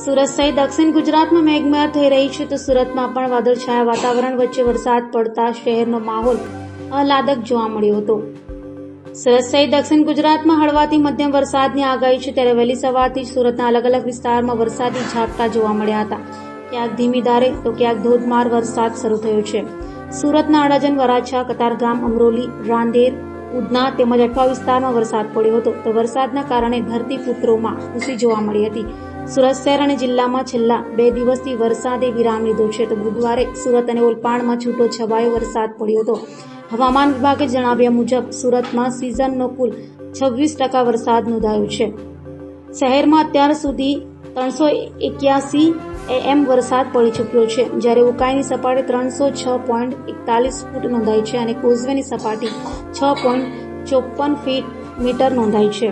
સુરત સહિત દક્ષિણ ગુજરાતમાં મેઘમહેર થઈ રહી છે તો સુરતમાં પણ વાદળછાયા વાતાવરણ વચ્ચે વરસાદ પડતા શહેરનો માહોલ આહલાદક જોવા મળ્યો હતો। સુરત સહિત દક્ષિણ ગુજરાતમાં હળવાથી મધ્યમ વરસાદની આગાહી છે ત્યારે વહેલી સવારથી જ સુરતના અલગ અલગ વિસ્તારમાં વરસાદી ઝાપટા જોવા મળ્યા હતા। ક્યાંક ધીમી ધારે તો ક્યાંક ધોધમાર વરસાદ શરૂ થયો છે। સુરતના અડાજણ, વરાછા, કતારગામ, અમરોલી, રાંદેર, ઉધના તેમજ અઠવા વિસ્તારમાં વરસાદ પડ્યો હતો તો વરસાદના કારણે ધરતીપુત્રોમાં ખુશી જોવા મળી હતી। સુરત શહેર અને જિલ્લામાં છેલ્લા 2 દિવસથી વરસાદે વિરામ લીધો છે તો બુધવારે સુરત અને ઓલપાડમાં છૂટો છવાયો વરસાદ પડ્યો હતો। હવામાન વિભાગે જણાવ્યા મુજબ સુરતમાં સિઝનનો કુલ 26% વરસાદ નોંધાયો છે। શહેરમાં અત્યાર સુધી 381 mm વરસાદ પડી ચૂક્યો છે, જ્યારે ઉકાઈની સપાટી 306.41 ફૂટ નોંધાઈ છે અને કોઝવેની સપાટી 6.54 મીટર નોંધાઈ છે।